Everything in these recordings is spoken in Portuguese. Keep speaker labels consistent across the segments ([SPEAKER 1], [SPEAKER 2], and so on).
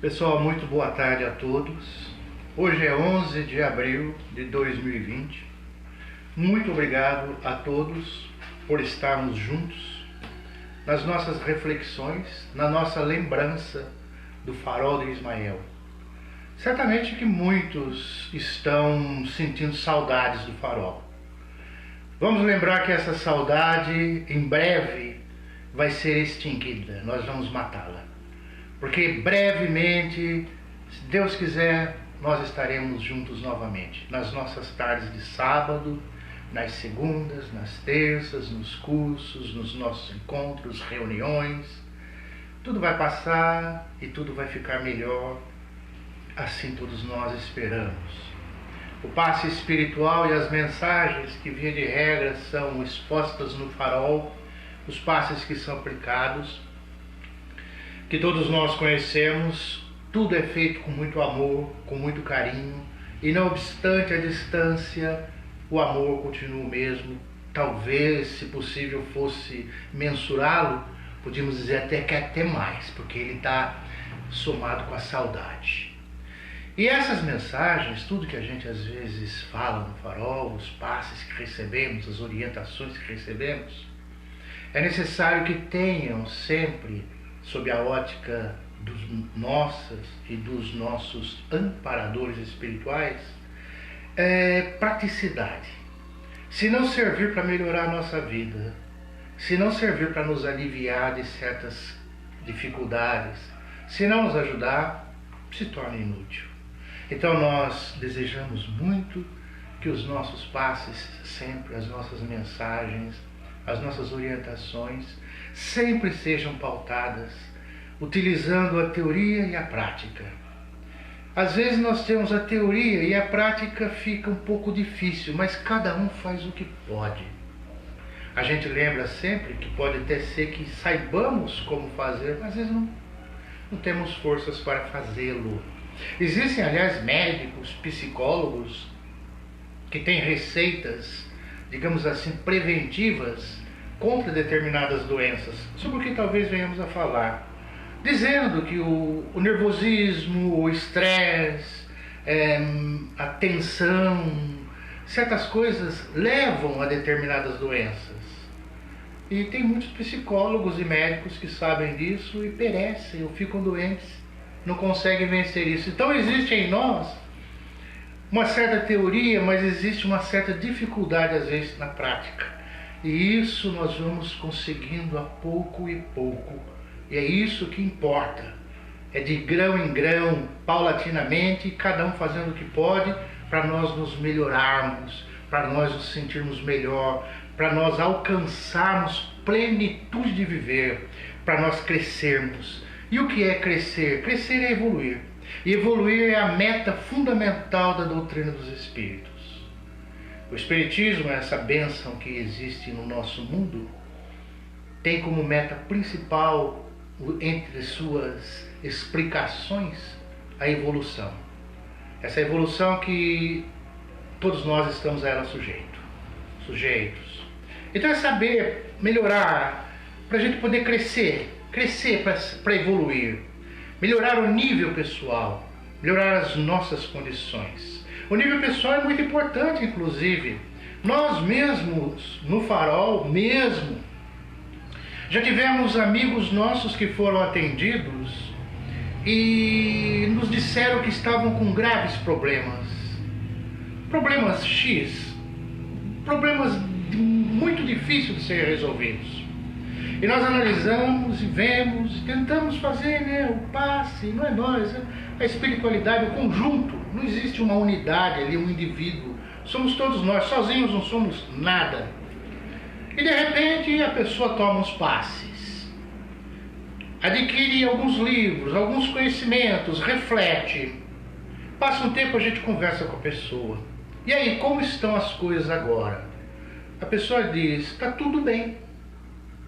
[SPEAKER 1] Pessoal, muito boa tarde a todos. Hoje é 11 de abril de 2020. Muito obrigado a todos por estarmos juntos nas nossas reflexões, na nossa lembrança do farol de Ismael. Certamente que muitos estão sentindo saudades do farol. Vamos lembrar que essa saudade em breve vai ser extinguida, nós vamos matá-la. Porque brevemente, se Deus quiser, nós estaremos juntos novamente, nas nossas tardes de sábado, nas segundas, nas terças, nos cursos, nos nossos encontros, reuniões. Tudo vai passar e tudo vai ficar melhor, assim todos nós esperamos. O passe espiritual e as mensagens que, via de regra, são expostas no farol, os passes que são aplicados, que todos nós conhecemos, tudo é feito com muito amor, com muito carinho, e não obstante a distância, o amor continua o mesmo. Talvez, se possível, fosse mensurá-lo, podíamos dizer até mais, porque ele está somado com a saudade. E essas mensagens, tudo que a gente às vezes fala no farol, os passes que recebemos, as orientações que recebemos, é necessário que tenham sempre, sob a ótica dos nossos amparadores espirituais, praticidade. Se não servir para melhorar a nossa vida, se não servir para nos aliviar de certas dificuldades, se não nos ajudar, se torna inútil. Então nós desejamos muito que os nossos passes sempre, as nossas mensagens, as nossas orientações sempre sejam pautadas utilizando a teoria e a prática. Às vezes nós temos a teoria e a prática fica um pouco difícil, mas cada um faz o que pode. A gente lembra sempre que pode até ser que saibamos como fazer, mas às vezes não temos forças para fazê-lo. Existem, aliás, médicos, psicólogos que têm receitas, digamos assim, preventivas contra determinadas doenças, sobre o que talvez venhamos a falar, dizendo que o nervosismo, o estresse, a tensão, certas coisas levam a determinadas doenças. E tem muitos psicólogos e médicos que sabem disso e perecem ou ficam doentes, não conseguem vencer isso. Então existe em nós uma certa teoria, mas existe uma certa dificuldade às vezes na prática. E isso nós vamos conseguindo a pouco e pouco. E é isso que importa. É de grão em grão, paulatinamente, cada um fazendo o que pode para nós nos melhorarmos, para nós nos sentirmos melhor, para nós alcançarmos plenitude de viver, para nós crescermos. E o que é crescer? Crescer é evoluir. E evoluir é a meta fundamental da doutrina dos Espíritos. O Espiritismo, essa bênção que existe no nosso mundo, tem como meta principal, entre suas explicações, a evolução. Essa evolução que todos nós estamos a ela sujeitos. Então é saber melhorar, para a gente poder crescer para evoluir, melhorar o nível pessoal, melhorar as nossas condições. O nível pessoal é muito importante, inclusive. Nós mesmos, no farol mesmo, já tivemos amigos nossos que foram atendidos e nos disseram que estavam com graves problemas. Problemas X, problemas muito difíceis de serem resolvidos. E nós analisamos e vemos, tentamos fazer o passe, não é nós, a espiritualidade, o conjunto. Não existe uma unidade ali, um indivíduo. Somos todos nós, sozinhos não somos nada. E de repente a pessoa toma os passes, adquire alguns livros, alguns conhecimentos, reflete. Passa um tempo, a gente conversa com a pessoa. E aí, como estão as coisas agora? A pessoa diz, está tudo bem.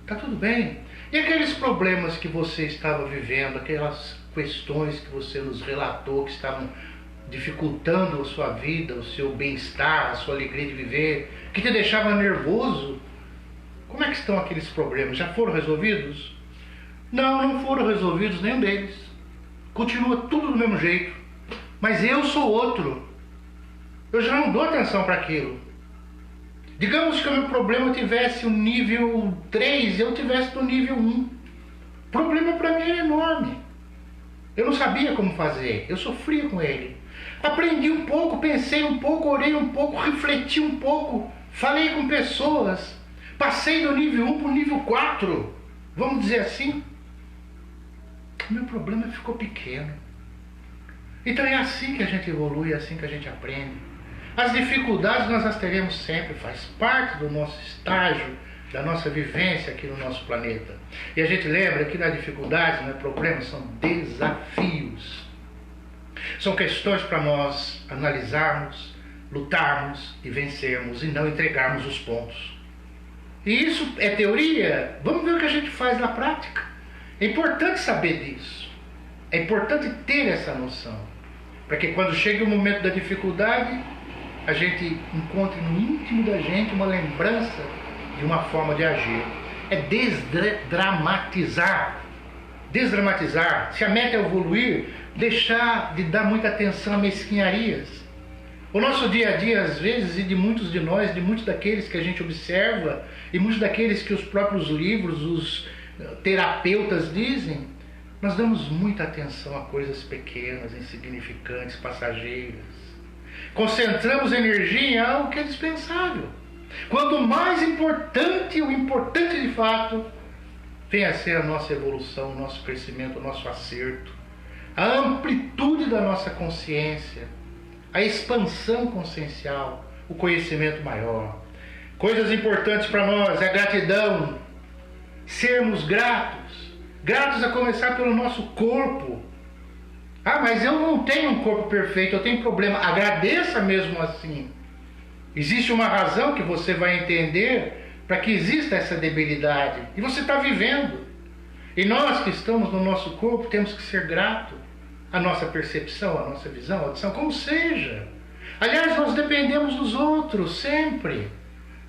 [SPEAKER 1] Está tudo bem. E aqueles problemas que você estava vivendo, aquelas questões que você nos relatou, que estavam dificultando a sua vida, o seu bem-estar, a sua alegria de viver, que te deixava nervoso, como é que estão aqueles problemas? Já foram resolvidos? Não foram resolvidos nenhum deles. continua tudo do mesmo jeito, mas eu sou outro. Eu já não dou atenção para aquilo. Digamos que o meu problema tivesse o nível 3, eu tivesse no nível 1. O problema para mim era enorme. Eu não sabia como fazer, eu sofria com ele. Aprendi um pouco, pensei um pouco, orei um pouco, refleti um pouco, falei com pessoas, passei do nível 1 para o nível 4, vamos dizer assim. O meu problema ficou pequeno. Então é assim que a gente evolui, é assim que a gente aprende. As dificuldades nós as teremos sempre, faz parte do nosso estágio, da nossa vivência aqui no nosso planeta. E a gente lembra que na dificuldade, não é problema, são desafios. São questões para nós analisarmos, lutarmos e vencermos e não entregarmos os pontos. E isso é teoria? Vamos ver o que a gente faz na prática. É importante saber disso. É importante ter essa noção. Para que quando chegue o momento da dificuldade, a gente encontre no íntimo da gente uma lembrança de uma forma de agir. É desdramatizar. Desdramatizar. Se a meta é evoluir, deixar de dar muita atenção a mesquinharias. O nosso dia a dia, às vezes, e de muitos de nós, de muitos daqueles que a gente observa, e muitos daqueles que os próprios livros, os terapeutas dizem, nós damos muita atenção a coisas pequenas, insignificantes, passageiras. Concentramos energia em algo que é dispensável. Quando o mais importante, o importante de fato, vem a ser a nossa evolução, o nosso crescimento, o nosso acerto, a amplitude da nossa consciência, a expansão consciencial, o conhecimento maior. Coisas importantes para nós é a gratidão, sermos gratos, gratos a começar pelo nosso corpo. Ah, mas eu não tenho um corpo perfeito, eu tenho problema. Agradeça mesmo assim. Existe uma razão que você vai entender para que exista essa debilidade. E você está vivendo. E nós que estamos no nosso corpo temos que ser gratos à nossa percepção, à nossa visão, à audição, como seja. Aliás, nós dependemos dos outros sempre.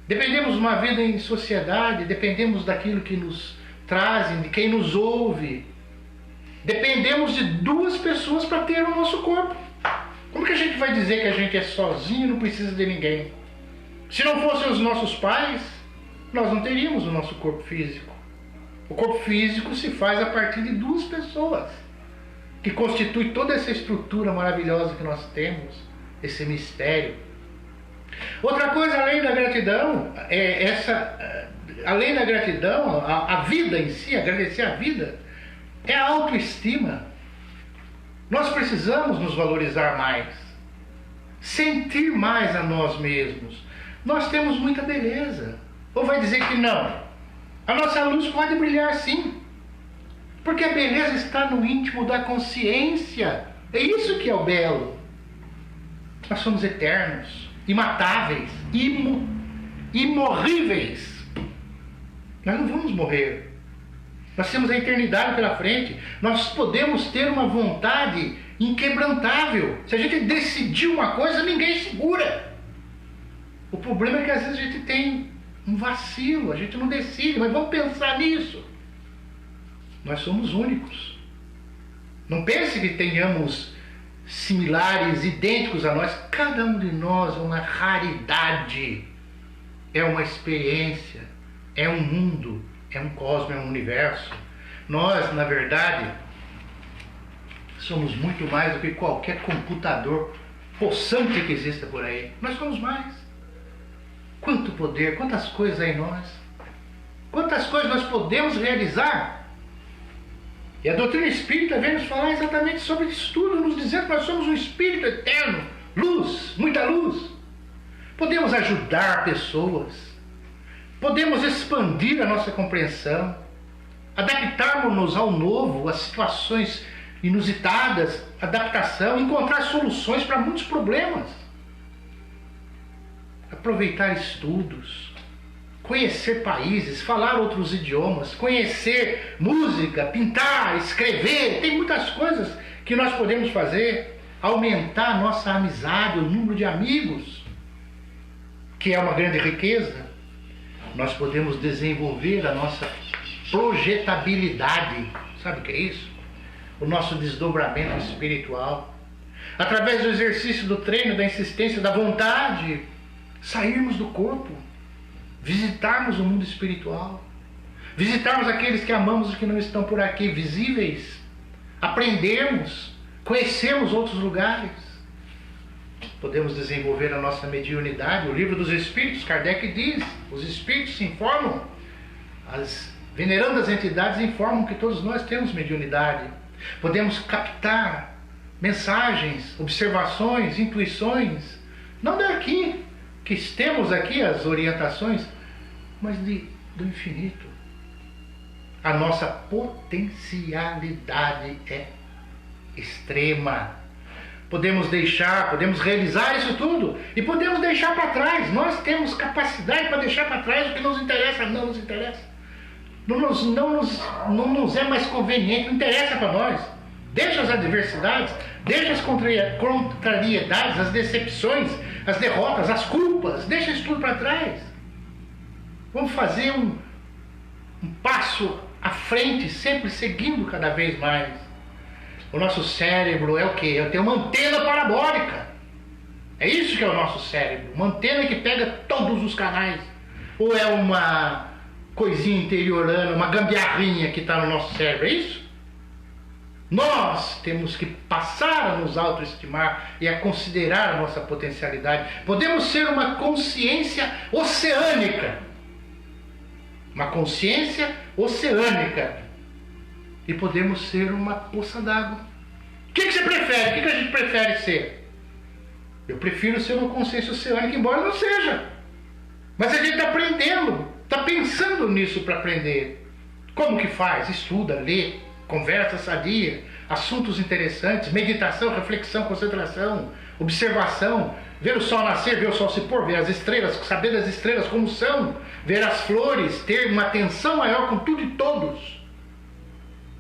[SPEAKER 1] Dependemos de uma vida em sociedade, dependemos daquilo que nos trazem, de quem nos ouve. Dependemos de duas pessoas para ter o nosso corpo. Como que a gente vai dizer que a gente é sozinho e não precisa de ninguém? Se não fossem os nossos pais, nós não teríamos o nosso corpo físico. O corpo físico se faz a partir de duas pessoas, que constitui toda essa estrutura maravilhosa que nós temos, esse mistério. Outra coisa, além da gratidão, além da gratidão, a vida em si, agradecer a vida, é a autoestima. Nós precisamos nos valorizar mais, sentir mais a nós mesmos. Nós temos muita beleza. Ou vai dizer que não? A nossa luz pode brilhar sim, porque a beleza está no íntimo da consciência. É isso que é o belo. Nós somos eternos, imatáveis, imorríveis. Nós não vamos morrer. Nós temos a eternidade pela frente. Nós podemos ter uma vontade inquebrantável. Se a gente decidir uma coisa, ninguém segura. O problema é que às vezes a gente tem um vacilo, a gente não decide, mas vamos pensar nisso. Nós somos únicos. Não pense que tenhamos similares, idênticos a nós. Cada um de nós é uma raridade. É uma experiência. É um mundo. É um cosmos, é um universo. Nós, na verdade, somos muito mais do que qualquer computador possante que exista por aí. Nós somos mais. Quanto poder, quantas coisas há em nós. Quantas coisas nós podemos realizar. E a doutrina espírita vem nos falar exatamente sobre isso tudo, nos dizendo que nós somos um espírito eterno, luz, muita luz. Podemos ajudar pessoas, podemos expandir a nossa compreensão, adaptarmos-nos ao novo, às situações inusitadas, adaptação, encontrar soluções para muitos problemas. Aproveitar estudos, conhecer países, falar outros idiomas, conhecer música, pintar, escrever, tem muitas coisas que nós podemos fazer, aumentar a nossa amizade, o número de amigos, que é uma grande riqueza. Nós podemos desenvolver a nossa projetabilidade. Sabe o que é isso? o nosso desdobramento espiritual. Através do exercício do treino, da insistência, da vontade, sairmos do corpo, visitarmos o mundo espiritual, visitarmos aqueles que amamos e que não estão por aqui visíveis, aprendermos, conhecermos outros lugares. Podemos desenvolver a nossa mediunidade. O Livro dos Espíritos, Kardec diz, os espíritos se informam, as venerandas entidades informam que todos nós temos mediunidade. Podemos captar mensagens, observações, intuições, não daqui, que temos aqui as orientações, mas do infinito. A nossa potencialidade é extrema. Podemos realizar isso tudo e podemos deixar para trás. Nós temos capacidade para deixar para trás o que nos interessa, não nos interessa. Não nos é mais conveniente, não interessa para nós. Deixa as adversidades, deixa as contrariedades, as decepções, as derrotas, as culpas, deixa isso tudo para trás. Vamos fazer um passo à frente, sempre seguindo cada vez mais. O nosso cérebro é o quê? É ter uma antena parabólica. É isso que é o nosso cérebro. Uma antena que pega todos os canais. Ou é uma coisinha interiorana, uma gambiarrinha que está no nosso cérebro? É isso? Nós temos que passar a nos autoestimar e a considerar a nossa potencialidade. Podemos ser uma consciência oceânica. Uma consciência oceânica. E podemos ser uma poça d'água. O que você prefere? O que a gente prefere ser? Eu prefiro ser uma consciência oceânica, embora não seja. Mas a gente está aprendendo, está pensando nisso para aprender. Como que faz? Estuda, lê, conversa sadia, assuntos interessantes, meditação, reflexão, concentração, observação, ver o sol nascer, ver o sol se pôr, ver as estrelas, saber das estrelas como são, ver as flores, ter uma atenção maior com tudo e todos.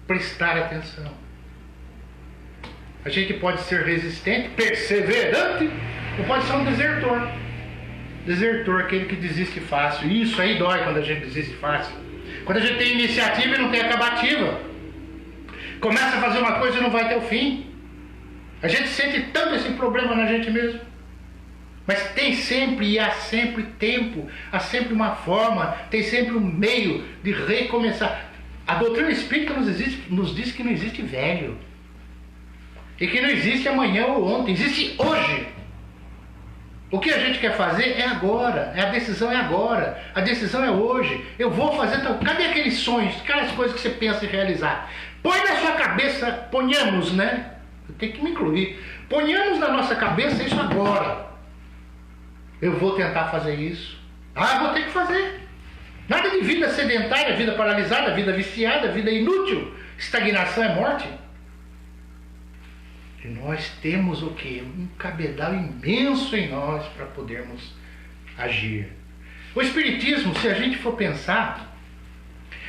[SPEAKER 1] Prestar atenção. A gente pode ser resistente, perseverante, ou pode ser um desertor. Desertor, aquele que desiste fácil. E isso aí dói quando a gente desiste fácil. Quando a gente tem iniciativa e não tem acabativa. Começa a fazer uma coisa e não vai ter o fim. A gente sente tanto esse problema na gente mesmo. Mas tem sempre e há sempre tempo, há sempre uma forma, tem sempre um meio de recomeçar. A doutrina espírita nos diz que não existe velho. E que não existe amanhã ou ontem, existe hoje. O que a gente quer fazer é agora. A decisão é agora. A decisão é hoje. Eu vou fazer... Cadê aqueles sonhos, aquelas coisas que você pensa em realizar? Põe na sua cabeça, ponhamos, né? Eu tenho que me incluir. Ponhamos na nossa cabeça isso agora. Eu vou tentar fazer isso. Eu vou ter que fazer. Nada de vida sedentária, vida paralisada, vida viciada, vida inútil. Estagnação é morte. E nós temos o quê? Um cabedal imenso em nós para podermos agir. O Espiritismo, se a gente for pensar,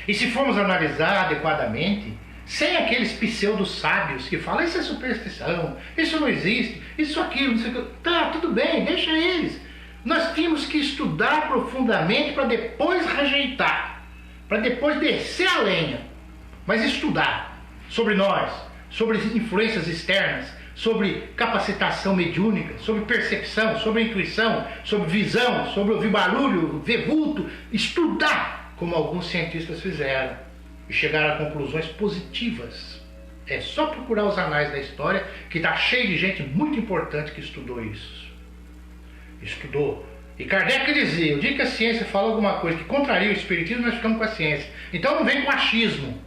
[SPEAKER 1] e se formos analisar adequadamente, sem aqueles pseudo-sábios que falam, isso é superstição, isso não existe, isso aquilo, não sei o que. Tá, tudo bem, deixa eles. Nós tínhamos que estudar profundamente para depois rejeitar, para depois descer a lenha, mas estudar sobre nós, sobre influências externas, sobre capacitação mediúnica, sobre percepção, sobre intuição, sobre visão, sobre ouvir barulho, ver vulto, estudar, como alguns cientistas fizeram, e chegaram a conclusões positivas. É só procurar os anais da história, que está cheio de gente muito importante que estudou isso. Estudou. E Kardec dizia, o dia que a ciência fala alguma coisa que contraria o espiritismo, nós ficamos com a ciência. Então não vem com achismo.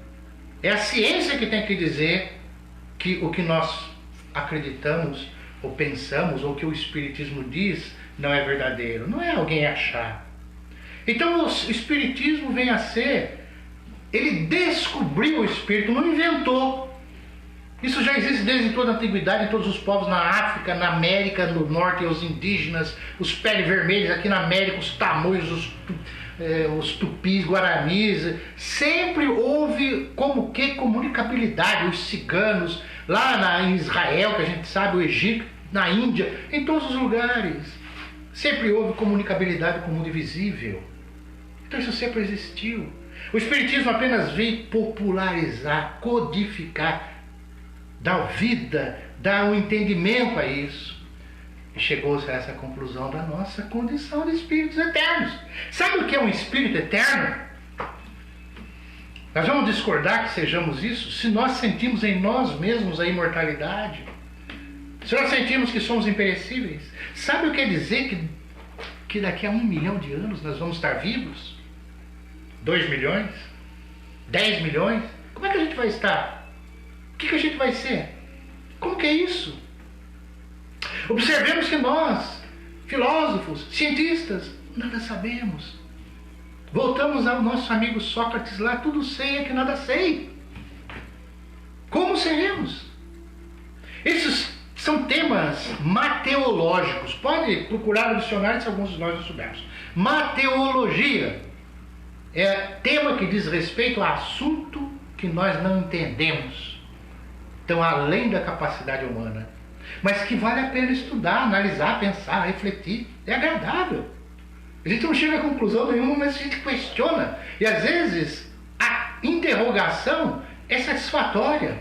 [SPEAKER 1] É a ciência que tem que dizer que o que nós acreditamos, ou pensamos, ou que o espiritismo diz, não é verdadeiro. Não é alguém achar. Então o espiritismo vem a ser, ele descobriu o espírito, não inventou. Isso já existe desde toda a antiguidade, em todos os povos, na África, na América, no Norte, os indígenas, os pele vermelhos, aqui na América, os tamoios, os tupis, guaranis. Sempre houve como que comunicabilidade, os ciganos, lá em Israel, que a gente sabe, o Egito, na Índia, em todos os lugares. Sempre houve comunicabilidade com o mundo invisível. Então isso sempre existiu. O espiritismo apenas veio popularizar, codificar, dá vida, dá um entendimento a isso. E chegou-se a essa conclusão da nossa condição de espíritos eternos. Sabe o que é um espírito eterno? Nós vamos discordar que sejamos isso se nós sentimos em nós mesmos a imortalidade. Se nós sentimos que somos imperecíveis. Sabe o que quer dizer que daqui a 1 milhão de anos nós vamos estar vivos? 2 milhões? 10 milhões? Como é que a gente vai estar? O que a gente vai ser? Como que é isso? Observemos que nós, filósofos, cientistas, nada sabemos. Voltamos ao nosso amigo Sócrates lá, tudo sei é que nada sei. Como seremos? Esses são temas mateológicos. Pode procurar no dicionário se alguns de nós não soubermos. Mateologia é tema que diz respeito a assunto que nós não entendemos. Então, além da capacidade humana. Mas que vale a pena estudar, analisar, pensar, refletir. É agradável. A gente não chega a conclusão nenhuma, mas a gente questiona. E às vezes a interrogação é satisfatória,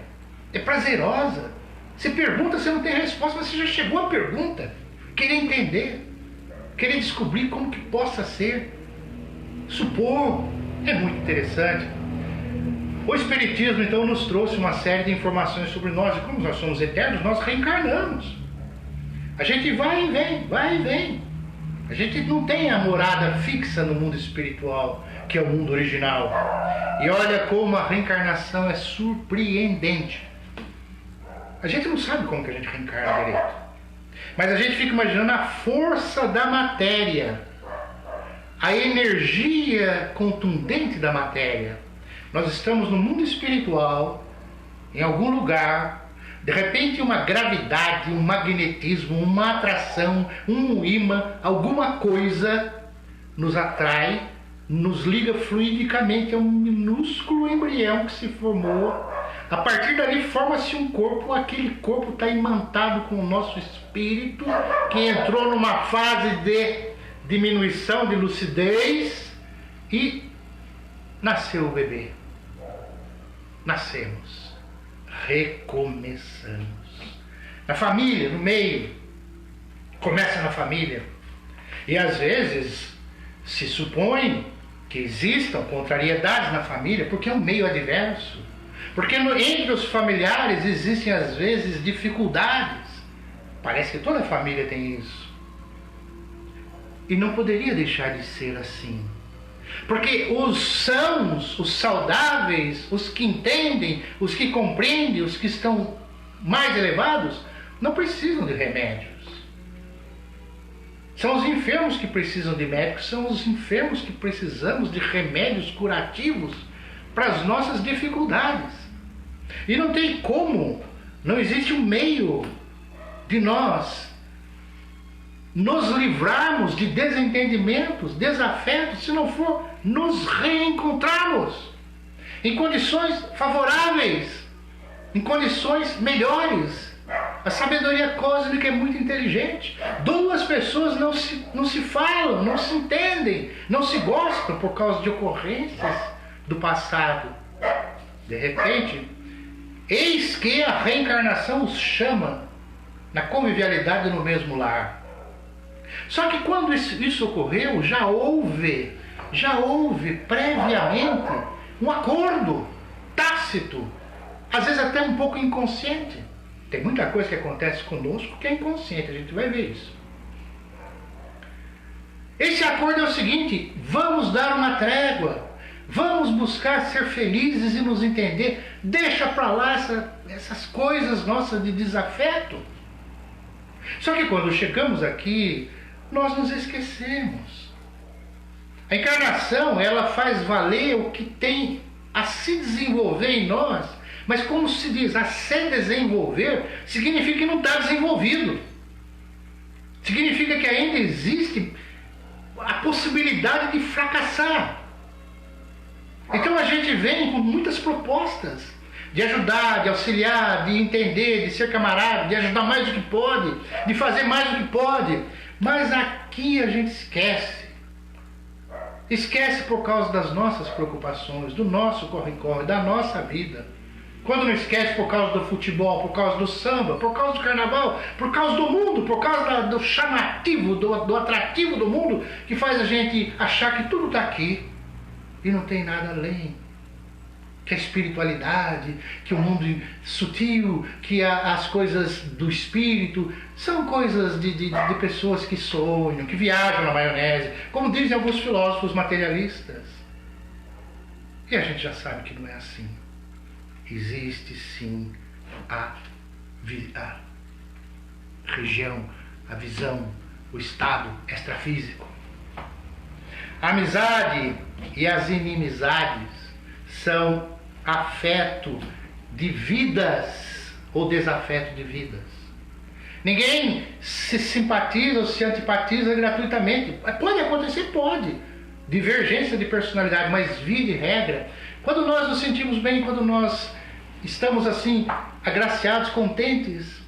[SPEAKER 1] é prazerosa. Você pergunta, você não tem resposta, mas você já chegou à pergunta. Querer entender, querer descobrir como que possa ser. Supor, é muito interessante. O Espiritismo, então, nos trouxe uma série de informações sobre nós. E como nós somos eternos, nós reencarnamos. A gente vai e vem, vai e vem. A gente não tem a morada fixa no mundo espiritual, que é o mundo original. E olha como a reencarnação é surpreendente. A gente não sabe como que a gente reencarna direito. Mas a gente fica imaginando a força da matéria, a energia contundente da matéria. Nós estamos no mundo espiritual, em algum lugar, de repente uma gravidade, um magnetismo, uma atração, um imã, alguma coisa nos atrai, nos liga fluidicamente a um minúsculo embrião que se formou. A partir dali forma-se um corpo, aquele corpo está imantado com o nosso espírito, que entrou numa fase de diminuição de lucidez e nasceu o bebê. Nascemos, recomeçamos. Na família, no meio, começa na família. E às vezes se supõe que existam contrariedades na família, porque é um meio adverso. Porque entre os familiares existem às vezes dificuldades. Parece que toda família tem isso. E não poderia deixar de ser assim. Porque os sãos, os saudáveis, os que entendem, os que compreendem, os que estão mais elevados, não precisam de remédios. São os enfermos que precisam de médicos, são os enfermos que precisamos de remédios curativos para as nossas dificuldades. E não tem como, não existe um meio de nós nos livrarmos de desentendimentos, desafetos, se não for nos reencontrarmos em condições favoráveis, em condições melhores. A sabedoria cósmica é muito inteligente. Duas pessoas não se falam, não se entendem, não se gostam por causa de ocorrências do passado. De repente, eis que a reencarnação os chama na convivialidade no mesmo lar. Só que quando isso ocorreu, já houve previamente um acordo tácito, às vezes até um pouco inconsciente. Tem muita coisa que acontece conosco que é inconsciente, a gente vai ver isso. Esse acordo é o seguinte: vamos dar uma trégua, vamos buscar ser felizes e nos entender, deixa para lá essas coisas nossas de desafeto. Só que quando chegamos aqui, nós nos esquecemos. A encarnação, ela faz valer o que tem a se desenvolver em nós, mas como se diz, a se desenvolver significa que não está desenvolvido. Significa que ainda existe a possibilidade de fracassar. Então a gente vem com muitas propostas de ajudar, de auxiliar, de entender, de ser camarada, de ajudar mais do que pode, de fazer mais do que pode. Mas aqui a gente esquece. Esquece por causa das nossas preocupações, do nosso corre-corre, da nossa vida. Quando não esquece por causa do futebol, por causa do samba, por causa do carnaval, por causa do mundo, por causa do chamativo, do atrativo do mundo, que faz a gente achar que tudo está aqui e não tem nada além. Que a espiritualidade, que o mundo sutil, que as coisas do espírito são coisas de pessoas que sonham, que viajam na maionese, como dizem alguns filósofos materialistas. E a gente já sabe que não é assim. Existe sim a região, a visão, o estado extrafísico. A amizade e as inimizades são afeto de vidas ou desafeto de vidas. Ninguém se simpatiza ou se antipatiza gratuitamente. Pode acontecer? Pode. Divergência de personalidade, mas via de regra, quando nós nos sentimos bem, quando nós estamos assim, agraciados, contentes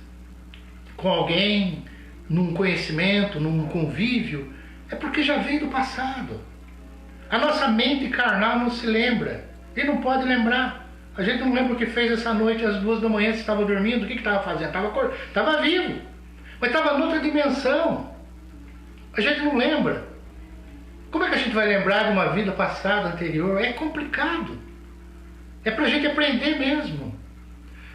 [SPEAKER 1] com alguém, num conhecimento, num convívio, é porque já veio do passado. A nossa mente carnal não se lembra, e não pode lembrar. A gente não lembra o que fez essa noite às 2 da manhã, se estava dormindo, o que estava fazendo? Estava vivo, mas estava em outra dimensão. A gente não lembra. Como é que a gente vai lembrar de uma vida passada, anterior? É complicado. É para a gente aprender mesmo.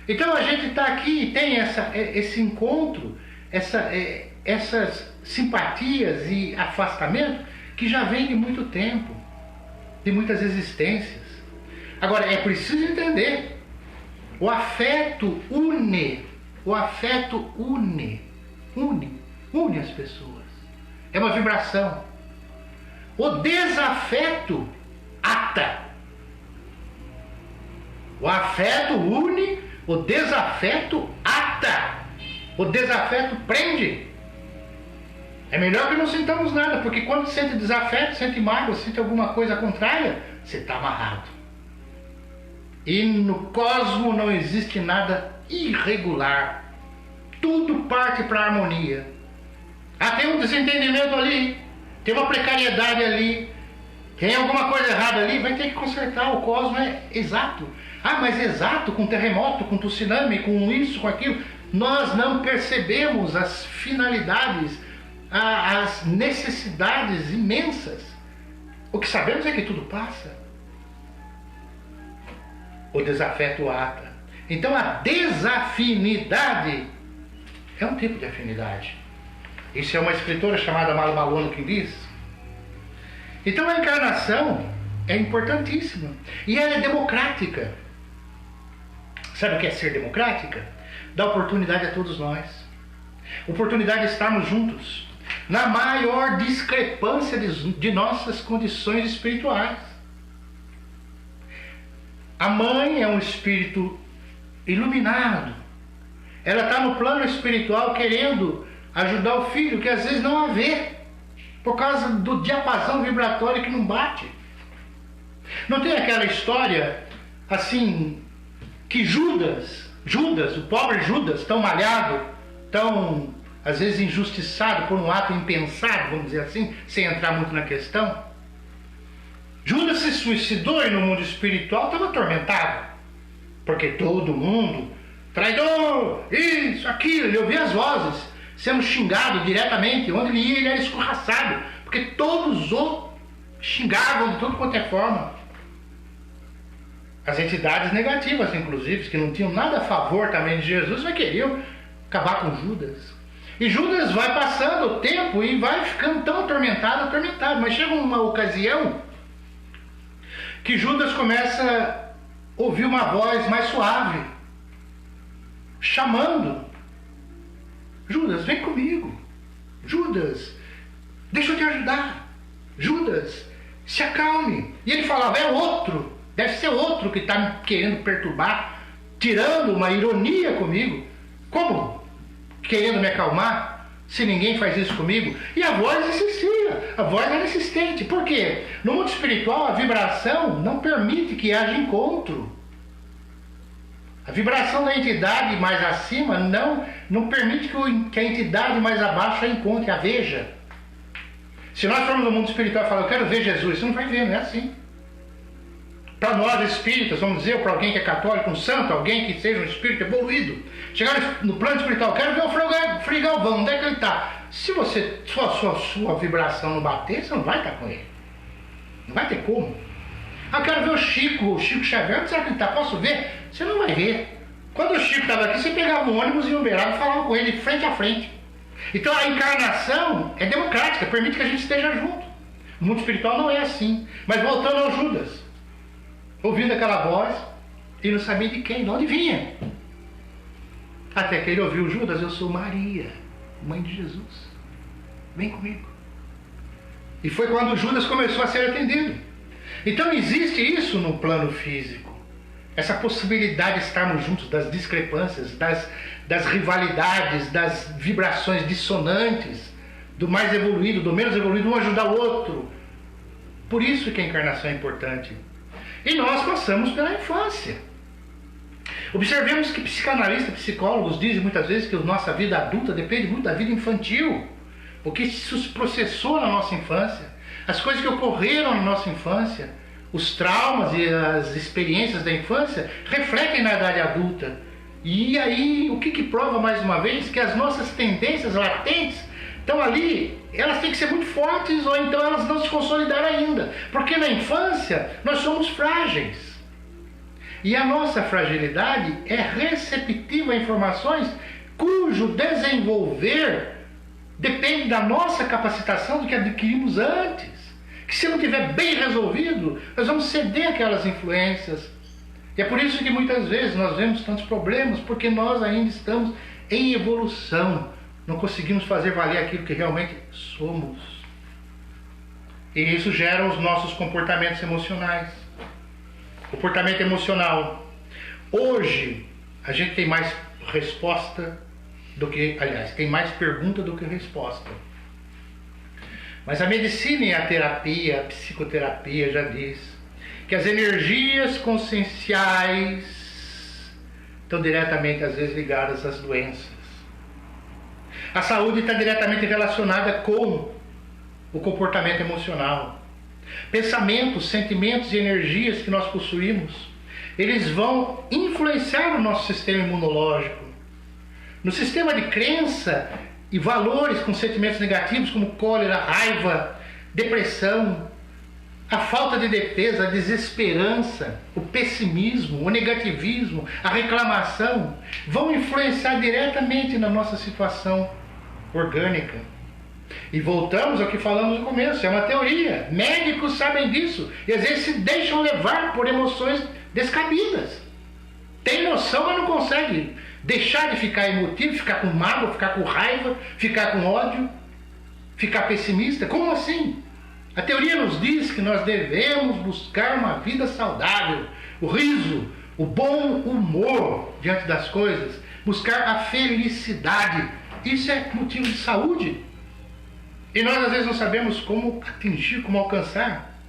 [SPEAKER 1] Então a gente está aqui e tem esse encontro, essas simpatias e afastamento que já vem de muito tempo, de muitas existências. Agora, é preciso entender, o afeto une as pessoas. É uma vibração. O desafeto ata. O afeto une, o desafeto ata. O desafeto prende. É melhor que não sintamos nada, porque quando sente desafeto, sente mágoa, sente alguma coisa contrária, você está amarrado. E no cosmos não existe nada irregular. Tudo parte para a harmonia. Tem um desentendimento ali, tem uma precariedade ali, tem alguma coisa errada ali, vai ter que consertar. O cosmos é exato. Mas exato, com terremoto, com tsunami, com isso, com aquilo. Nós não percebemos as finalidades, as necessidades imensas. O que sabemos é que tudo passa. O desafeto ata. Então a desafinidade é um tipo de afinidade. Isso é uma escritora chamada Malu Malone que diz. Então a encarnação é importantíssima. E ela é democrática. Sabe o que é ser democrática? Dá oportunidade a todos nós. Oportunidade de estarmos juntos. Na maior discrepância de nossas condições espirituais. A mãe é um espírito iluminado. Ela está no plano espiritual querendo ajudar o filho, que às vezes não a vê, por causa do diapasão vibratório que não bate. Não tem aquela história assim, que Judas, o pobre Judas, tão malhado, tão às vezes injustiçado por um ato impensado, vamos dizer assim, sem entrar muito na questão. Judas se suicidou e no mundo espiritual estava atormentado. Porque todo mundo, traidor, isso, aquilo, ele ouvia as vozes, sendo xingado diretamente, onde ele ia ele era escorraçado, porque todos o xingavam de tudo quanto é forma. As entidades negativas, inclusive, que não tinham nada a favor também de Jesus, mas queriam acabar com Judas. E Judas vai passando o tempo e vai ficando tão atormentado, mas chega uma ocasião que Judas começa a ouvir uma voz mais suave, chamando. Judas, vem comigo. Judas, deixa eu te ajudar. Judas, se acalme. E ele falava, é outro. Deve ser outro que está me querendo perturbar, tirando uma ironia comigo. Como? Querendo me acalmar? Se ninguém faz isso comigo? E a voz insistia, a voz era insistente. Por quê? No mundo espiritual, a vibração não permite que haja encontro. A vibração da entidade mais acima não permite que a entidade mais abaixo a encontre, a veja. Se nós formos no mundo espiritual e falar, eu quero ver Jesus, você não vai ver, não é assim. Para nós espíritas, vamos dizer, para alguém que é católico, um santo, alguém que seja um espírito evoluído, chegar no plano espiritual, quero ver o Frei Galvão, onde é que ele está? Se você, sua vibração não bater, você não vai estar com ele. Não vai ter como. Eu quero ver o Chico Xavier, onde será que ele está? Posso ver? Você não vai ver. Quando o Chico estava aqui, você pegava um ônibus e um beirado e falava com ele de frente a frente. Então a encarnação é democrática, permite que a gente esteja junto. O mundo espiritual não é assim. Mas voltando ao Judas, ouvindo aquela voz, e não sabia de quem, de onde vinha. Até que ele ouviu: Judas, eu sou Maria, mãe de Jesus. Vem comigo. E foi quando Judas começou a ser atendido. Então existe isso no plano físico. Essa possibilidade de estarmos juntos, das discrepâncias, das rivalidades, das vibrações dissonantes, do mais evoluído, do menos evoluído, um ajudar o outro. Por isso que a encarnação é importante. E nós passamos pela infância. Observemos que psicanalistas, psicólogos dizem muitas vezes que a nossa vida adulta depende muito da vida infantil. O que se processou na nossa infância, as coisas que ocorreram na nossa infância, os traumas e as experiências da infância refletem na idade adulta. E aí, o que prova mais uma vez que as nossas tendências latentes estão ali, elas têm que ser muito fortes ou então elas não se consolidaram ainda. Porque na infância nós somos frágeis. E a nossa fragilidade é receptiva a informações cujo desenvolver depende da nossa capacitação do que adquirimos antes. Que se não tiver bem resolvido, nós vamos ceder aquelas influências. E é por isso que muitas vezes nós vemos tantos problemas, porque nós ainda estamos em evolução. Não conseguimos fazer valer aquilo que realmente somos. E isso gera os nossos comportamentos emocionais. Comportamento emocional. Hoje, a gente tem mais resposta do que... Aliás, tem mais pergunta do que resposta. Mas a medicina e a terapia, a psicoterapia já diz que as energias conscienciais estão diretamente, às vezes, ligadas às doenças. A saúde está diretamente relacionada com o comportamento emocional. Pensamentos, sentimentos e energias que nós possuímos, eles vão influenciar o nosso sistema imunológico. No sistema de crença e valores com sentimentos negativos como cólera, raiva, depressão, a falta de defesa, a desesperança, o pessimismo, o negativismo, a reclamação, vão influenciar diretamente na nossa situação orgânica. E voltamos ao que falamos no começo, é uma teoria. Médicos sabem disso e às vezes se deixam levar por emoções descabidas. Tem noção, mas não consegue deixar de ficar emotivo, ficar com mágoa, ficar com raiva, ficar com ódio, ficar pessimista. Como assim? A teoria nos diz que nós devemos buscar uma vida saudável, o riso, o bom humor diante das coisas, buscar a felicidade. Isso é motivo de saúde. E nós às vezes não sabemos como atingir, como alcançar.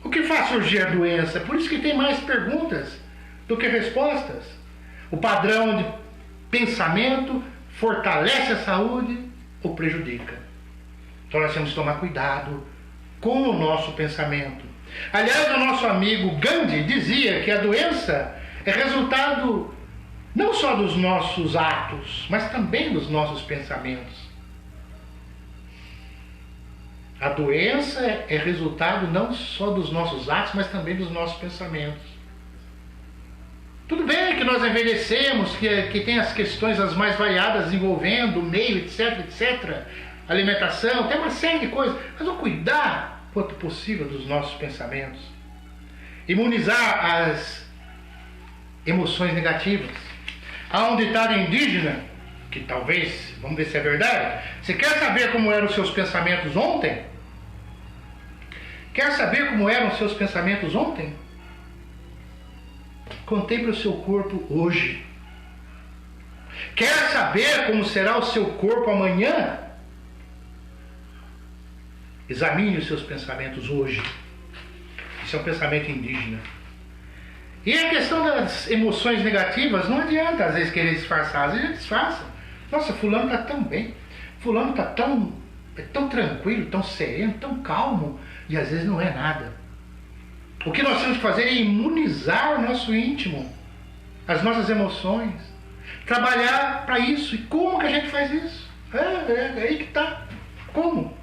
[SPEAKER 1] O que faz surgir a doença? Por isso que tem mais perguntas do que respostas. O padrão de pensamento fortalece a saúde ou prejudica. Então nós temos que tomar cuidado com o nosso pensamento. Aliás, o nosso amigo Gandhi dizia que a doença é resultado não só dos nossos atos, mas também dos nossos pensamentos. A doença é resultado não só dos nossos atos, mas também dos nossos pensamentos. Tudo bem que nós envelhecemos, que tem as questões as mais variadas envolvendo o meio, etc, etc, alimentação, tem uma série de coisas, mas vamos cuidar quanto possível dos nossos pensamentos. Imunizar as emoções negativas. Há um ditado indígena, que talvez, vamos ver se é verdade. Você quer saber como eram os seus pensamentos ontem? Quer saber como eram os seus pensamentos ontem? Contemple o seu corpo hoje. Quer saber como será o seu corpo amanhã? Examine os seus pensamentos hoje. Isso é um pensamento indígena. E a questão das emoções negativas, não adianta às vezes querer disfarçar, às vezes a gente disfarça. Nossa, fulano está tão bem, fulano está tão tranquilo, tão sereno, tão calmo, e às vezes não é nada. O que nós temos que fazer é imunizar o nosso íntimo, as nossas emoções. Trabalhar para isso. E como que a gente faz isso? É aí que está. Como?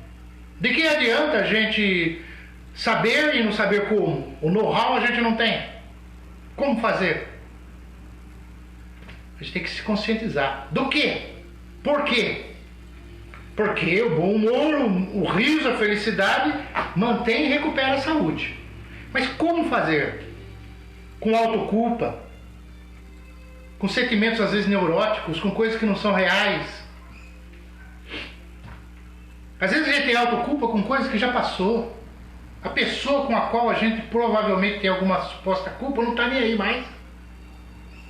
[SPEAKER 1] De que adianta a gente saber e não saber como? O know-how a gente não tem. Como fazer? A gente tem que se conscientizar. Do quê? Por quê? Porque o bom humor, o riso, a felicidade mantém e recupera a saúde. Mas como fazer? Com autoculpa, com sentimentos às vezes neuróticos, com coisas que não são reais. Às vezes a gente tem autoculpa com coisas que já passou. A pessoa com a qual a gente provavelmente tem alguma suposta culpa não está nem aí mais.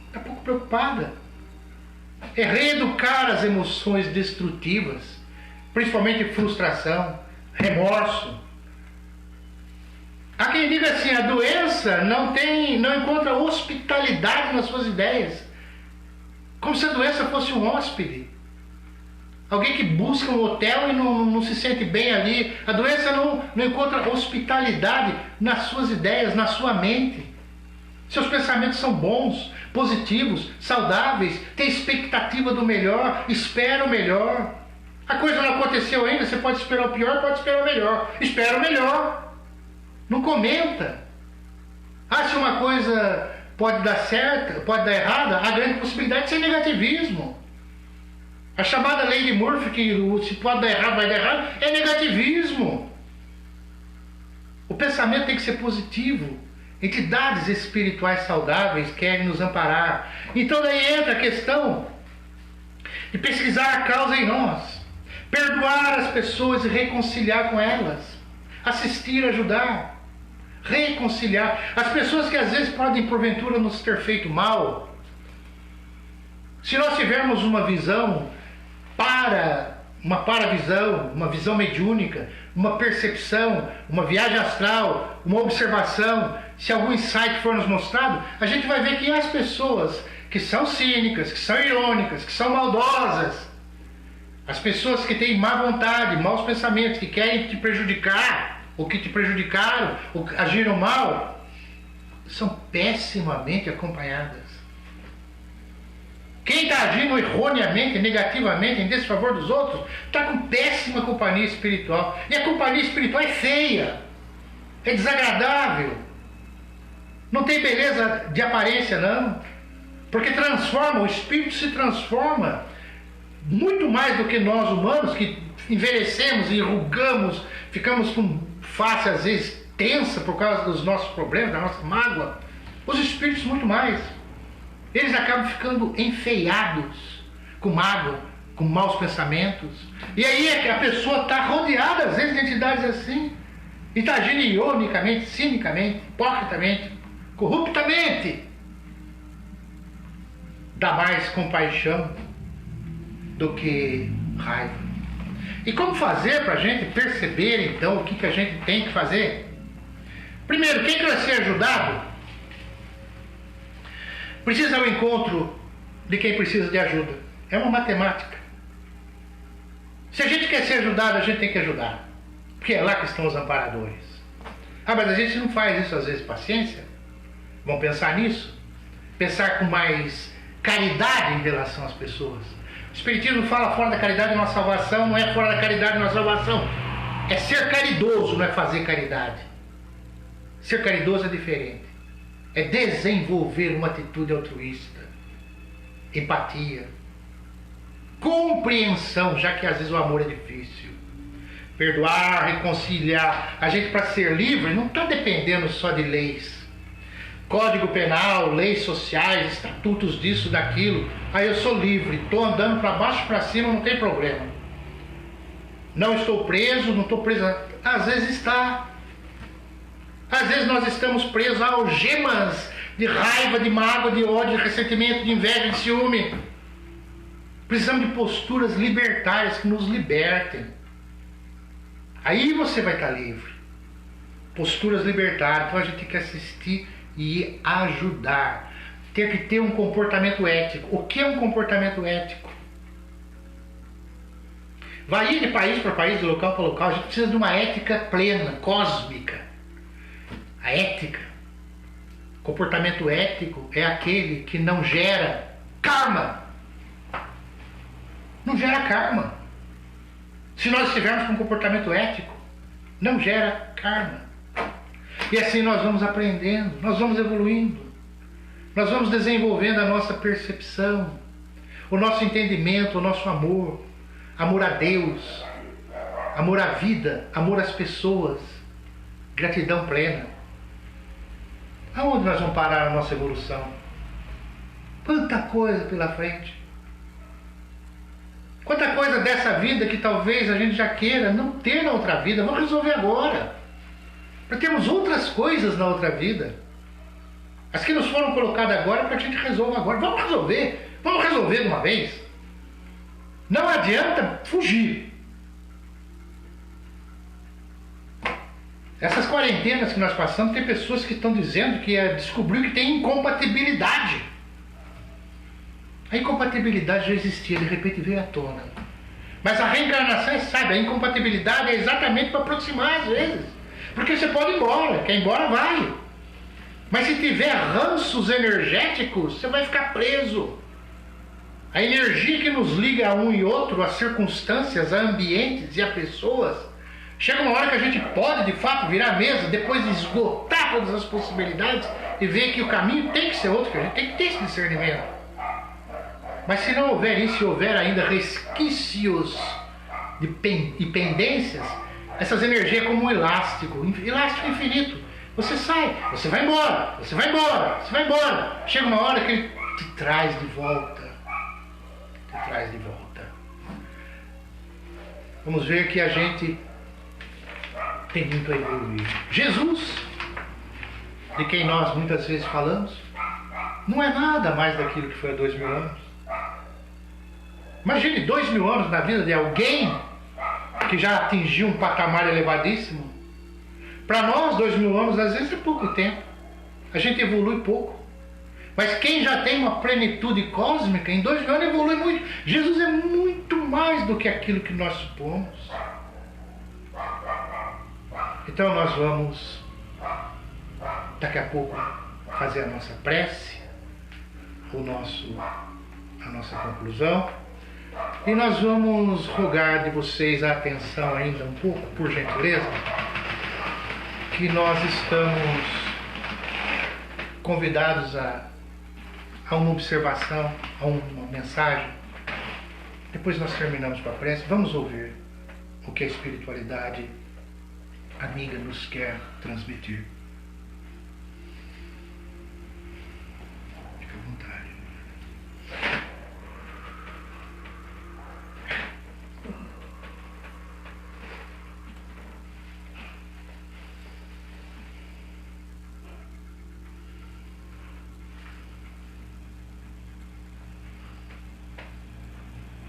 [SPEAKER 1] Está pouco preocupada. É reeducar as emoções destrutivas, principalmente frustração, remorso. Há quem diga assim, a doença não encontra hospitalidade nas suas ideias. Como se a doença fosse um hóspede. Alguém que busca um hotel e não se sente bem ali. A doença não encontra hospitalidade nas suas ideias, na sua mente. Seus pensamentos são bons, positivos, saudáveis, tem expectativa do melhor, espera o melhor. A coisa não aconteceu ainda, você pode esperar o pior, pode esperar o melhor. Espera o melhor. Não comenta. Se uma coisa pode dar certo, pode dar errada, há grande possibilidade de ser negativismo. A chamada lei de Murphy, que se pode dar errado, vai dar errado, é negativismo. O pensamento tem que ser positivo. Entidades espirituais saudáveis querem nos amparar. Então daí entra a questão de pesquisar a causa em nós, perdoar as pessoas e reconciliar com elas, assistir, ajudar, reconciliar. As pessoas que às vezes podem porventura nos ter feito mal, se nós tivermos uma visão uma visão mediúnica, uma percepção, uma viagem astral, uma observação, se algum insight for nos mostrado, a gente vai ver que as pessoas que são cínicas, que são irônicas, que são maldosas, as pessoas que têm má vontade, maus pensamentos, que querem te prejudicar, ou que te prejudicaram, ou que agiram mal, são pessimamente acompanhadas. Quem está agindo erroneamente, negativamente, em desfavor dos outros, está com péssima companhia espiritual. E a companhia espiritual é feia, é desagradável, não tem beleza de aparência não, porque transforma, o espírito se transforma muito mais do que nós humanos, que envelhecemos e enrugamos, ficamos com face às vezes tensa por causa dos nossos problemas, da nossa mágoa. Os espíritos muito mais. Eles acabam ficando enfeiados, com mágoa, com maus pensamentos. E aí é que a pessoa está rodeada, às vezes, de entidades assim, e está agindo ironicamente, cinicamente, hipocritamente, corruptamente. Dá mais compaixão do que raiva. E como fazer para a gente perceber, então, o que a gente tem que fazer? Primeiro, quem quer ser ajudado precisa ao encontro de quem precisa de ajuda. É uma matemática. Se a gente quer ser ajudado, a gente tem que ajudar. Porque é lá que estão os amparadores. Mas a gente não faz isso às vezes, paciência. Vamos pensar nisso? Pensar com mais caridade em relação às pessoas. O Espiritismo fala fora da caridade não há salvação, não é fora da caridade não há salvação. É ser caridoso, não é fazer caridade. Ser caridoso é diferente. É desenvolver uma atitude altruísta, empatia, compreensão, já que às vezes o amor é difícil. Perdoar, reconciliar. A gente, para ser livre, não está dependendo só de leis. Código penal, leis sociais, estatutos disso, daquilo. Aí eu sou livre, estou andando para baixo, para cima, não tem problema. Não estou preso, não estou preso. Às vezes está. Às vezes nós estamos presos a algemas de raiva, de mágoa, de ódio, de ressentimento, de inveja, de ciúme. Precisamos de posturas libertárias que nos libertem. Aí você vai estar livre. Posturas libertárias. Então a gente tem que assistir e ajudar. Ter que ter um comportamento ético. O que é um comportamento ético? Vai ir de país para país, de local para local. A gente precisa de uma ética plena, cósmica. a ética. Comportamento ético é aquele que não gera karma. Não gera karma. Se nós estivermos com um comportamento ético, não gera karma. E assim nós vamos aprendendo, nós vamos evoluindo, nós vamos desenvolvendo a nossa percepção, o nosso entendimento, o nosso amor, amor a Deus, amor à vida, amor às pessoas, gratidão plena. Aonde nós vamos parar a nossa evolução? Quanta coisa pela frente. Quanta coisa dessa vida que talvez a gente já queira não ter na outra vida. Vamos resolver agora. Porque temos outras coisas na outra vida. As que nos foram colocadas agora para que a gente resolva agora. Vamos resolver. Vamos resolver de uma vez. Não adianta fugir. Essas quarentenas que nós passamos, tem pessoas que estão dizendo que descobriu que tem incompatibilidade. A incompatibilidade já existia, de repente veio à tona. Mas a reencarnação, sabe, a incompatibilidade é exatamente para aproximar às vezes. Porque você pode ir embora, quer ir embora, vai. Mas se tiver ranços energéticos, você vai ficar preso. A energia que nos liga a um e outro, às circunstâncias, a ambientes e a pessoas, chega uma hora que a gente pode, de fato, virar a mesa, depois de esgotar todas as possibilidades e ver que o caminho tem que ser outro, que a gente tem que ter esse discernimento. Mas se não houver isso, se houver ainda resquícios de pendências, essas energias é como um elástico infinito. Você sai, você vai embora, você vai embora, você vai embora. Chega uma hora que ele te traz de volta. Te traz de volta. Vamos ver que a gente tem muito a evoluir. Jesus, de quem nós muitas vezes falamos, não é nada mais daquilo que foi há 2000 anos. Imagine 2000 anos na vida de alguém que já atingiu um patamar elevadíssimo. Para nós, 2000 anos às vezes é pouco tempo. A gente evolui pouco. Mas quem já tem uma plenitude cósmica, em 2000 anos evolui muito. Jesus é muito mais do que aquilo que nós supomos. Então nós vamos, daqui a pouco, fazer a nossa prece, a nossa conclusão. E nós vamos rogar de vocês a atenção ainda um pouco, por gentileza, que nós estamos convidados a uma observação, a uma mensagem. Depois nós terminamos com a prece. Vamos ouvir o que a espiritualidade amiga nos quer transmitir. Fique à vontade.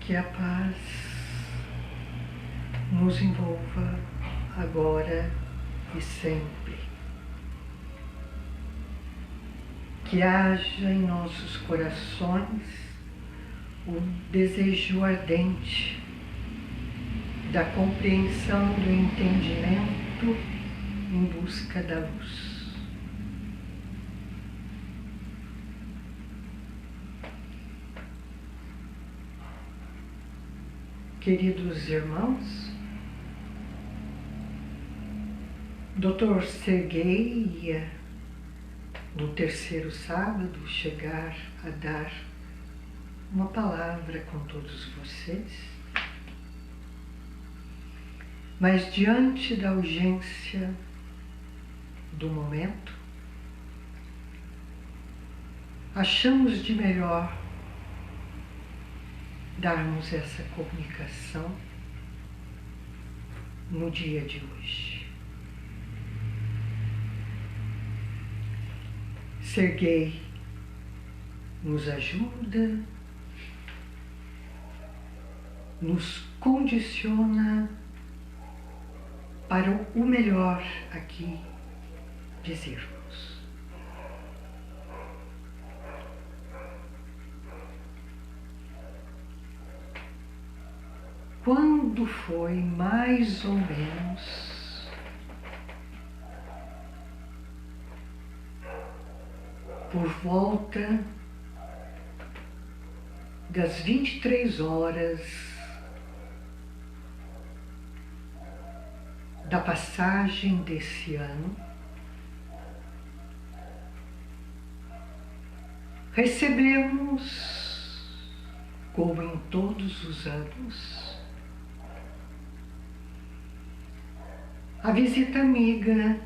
[SPEAKER 2] Que a paz nos envolva agora e sempre. Que haja em nossos corações o desejo ardente da compreensão do entendimento em busca da luz. Queridos irmãos, Dr. Serguei ia, no terceiro sábado, chegar a dar uma palavra com todos vocês, mas diante da urgência do momento, achamos de melhor darmos essa comunicação no dia de hoje. Serguei nos ajuda, nos condiciona para o melhor aqui dizermos. Quando foi mais ou menos por volta das 23 horas da passagem desse ano, recebemos, como em todos os anos, a visita amiga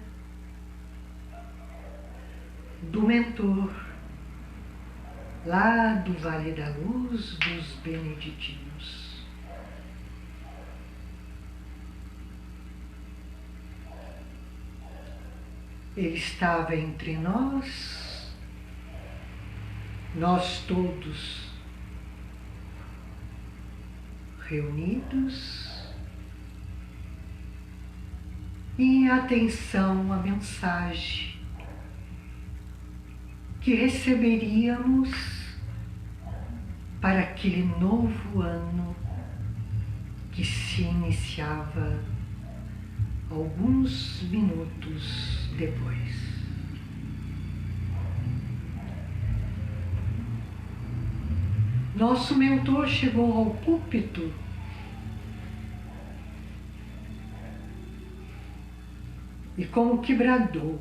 [SPEAKER 2] do mentor lá do Vale da Luz dos Beneditinos. Ele estava entre nós todos reunidos, em atenção à mensagem que receberíamos para aquele novo ano que se iniciava alguns minutos depois. Nosso mentor chegou ao púlpito e como que bradou: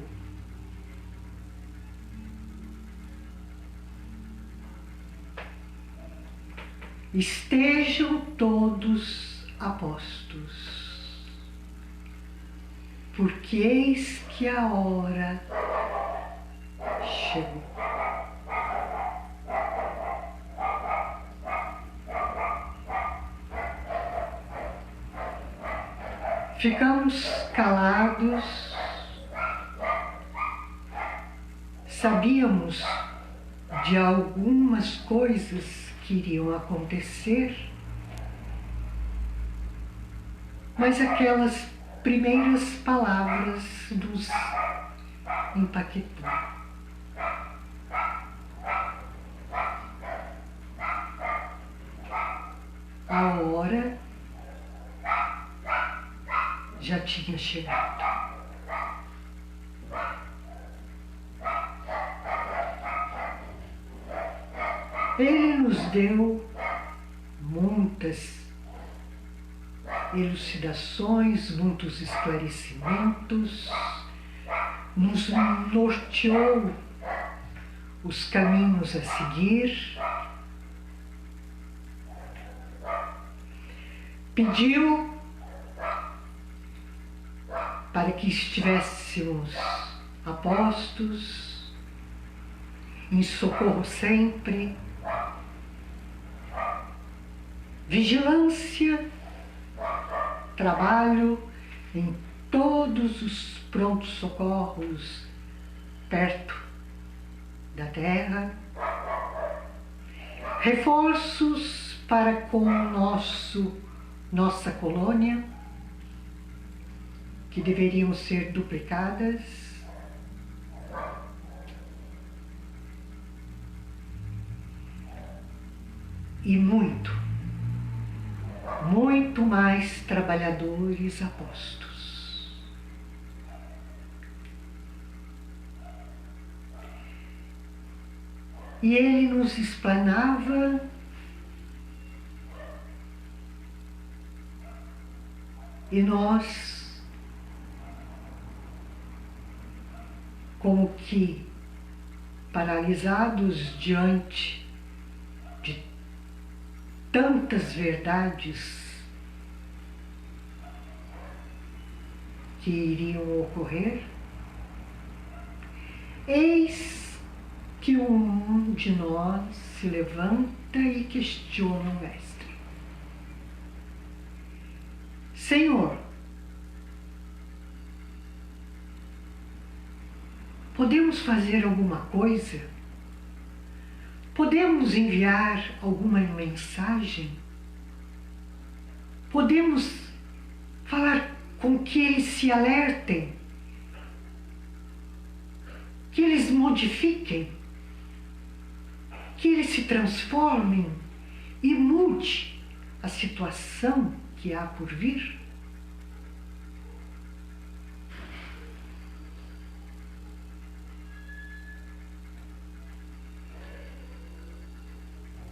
[SPEAKER 2] estejam todos a postos, porque eis que a hora chegou. Ficamos calados, sabíamos de algumas coisas que iriam acontecer, mas aquelas primeiras palavras nos impactou. A hora já tinha chegado. Ele nos deu muitas elucidações, muitos esclarecimentos, nos norteou os caminhos a seguir, pediu para que estivéssemos a postos, em socorro sempre, vigilância, trabalho em todos os prontos socorros perto da terra, reforços para com nossa colônia, que deveriam ser duplicadas, e muito mais trabalhadores a postos. E ele nos explanava e nós, como que paralisados diante de tantas verdades que iriam ocorrer, eis que um de nós se levanta e questiona o mestre: Senhor, podemos fazer alguma coisa? Podemos enviar alguma mensagem? Podemos falar com que eles se alertem? Que eles modifiquem? Que eles se transformem e mude a situação que há por vir?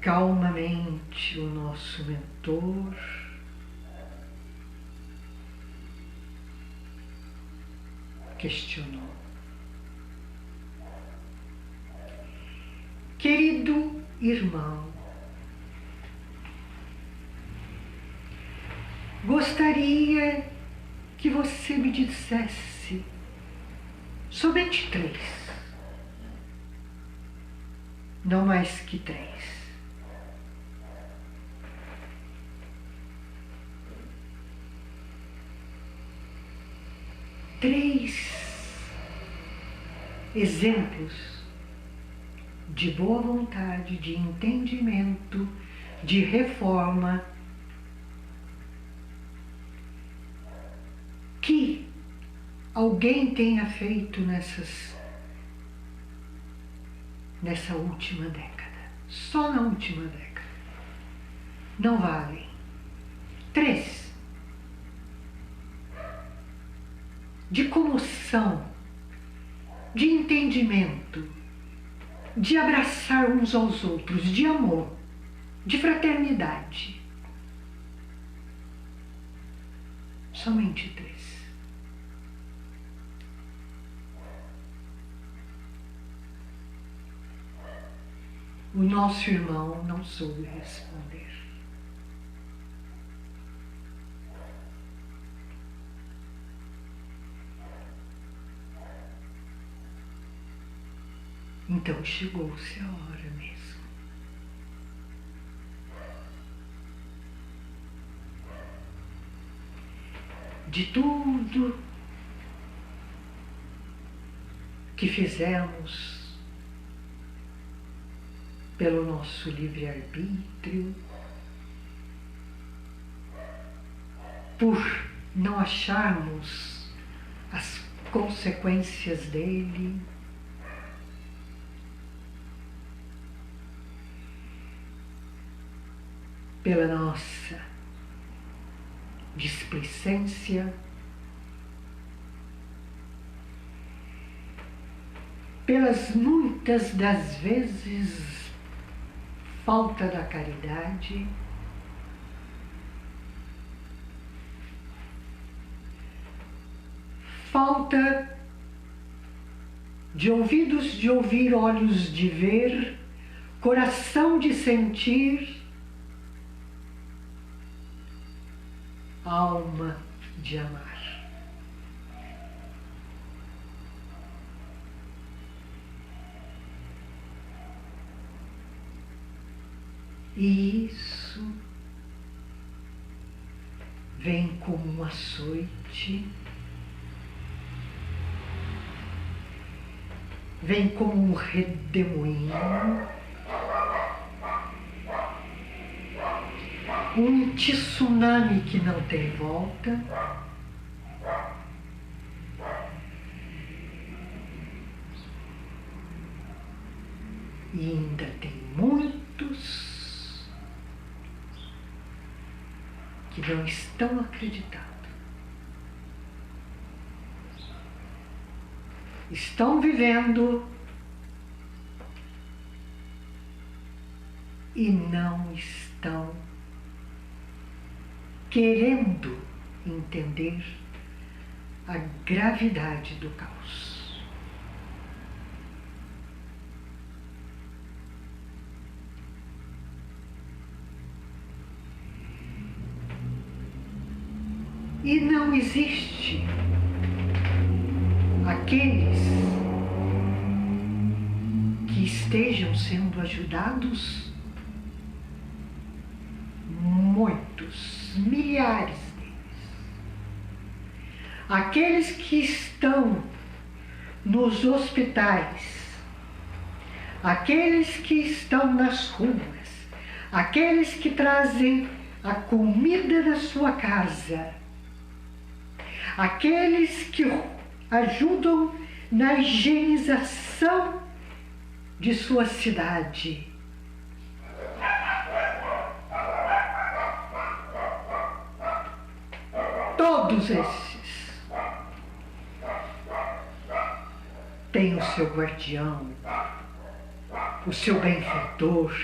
[SPEAKER 2] calmamente o nosso mentor. Questionou: querido irmão, gostaria que você me dissesse somente 3, não mais que 3. Três exemplos de boa vontade, de entendimento, de reforma que alguém tenha feito nessa última década, só na última década. Não valem. 3. De comoção, de entendimento, de abraçar uns aos outros, de amor, de fraternidade. Somente 3. O nosso irmão não soube responder. Então chegou-se a hora mesmo. De tudo que fizemos pelo nosso livre-arbítrio, por não acharmos as consequências dele, pela nossa displicência, pelas muitas das vezes falta da caridade, falta de ouvidos de ouvir, olhos de ver, coração de sentir, alma de amar. E isso vem como um açoite, vem como um redemoinho, um tsunami que não tem volta, e ainda tem muitos que não estão acreditando. Estão vivendo e não estão querendo entender a gravidade do caos. E não existe aqueles que estejam sendo ajudados, muitos, milhares deles. Aqueles que estão nos hospitais, aqueles que estão nas ruas, aqueles que trazem a comida da sua casa, aqueles que ajudam na higienização de sua cidade. Todos esses têm o seu guardião, o seu benfeitor,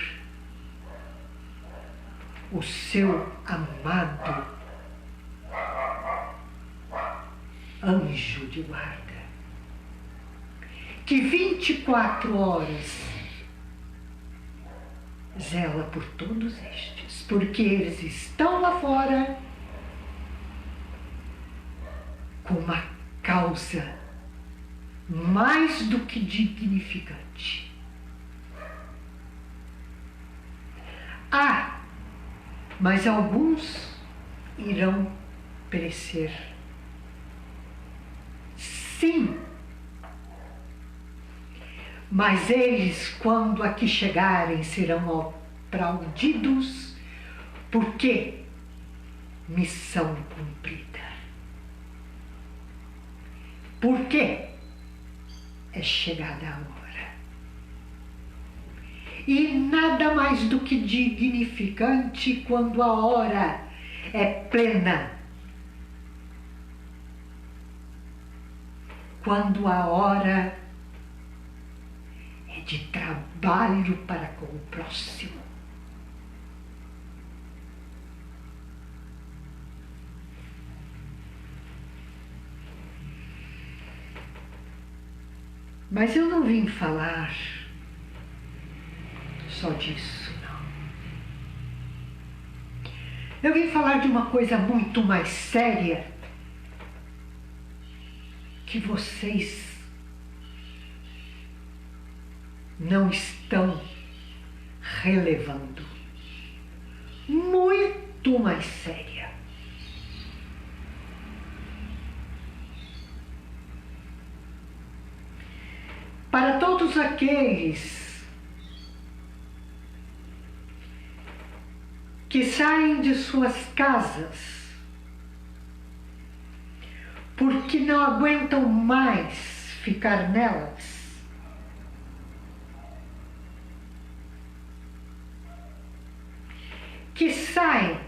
[SPEAKER 2] o seu amado anjo de guarda, que 24 horas zela por todos estes, porque eles estão lá fora com uma causa mais do que dignificante. Mas alguns irão perecer. Sim, mas eles, quando aqui chegarem, serão aplaudidos, porque missão cumprida. Porque é chegada a hora. E nada mais do que dignificante quando a hora é plena. Quando a hora é de trabalho para com o próximo. Mas eu não vim falar só disso, não. Eu vim falar de uma coisa muito mais séria que vocês não estão relevando. Muito mais séria. Para todos aqueles que saem de suas casas porque não aguentam mais ficar nelas, que saem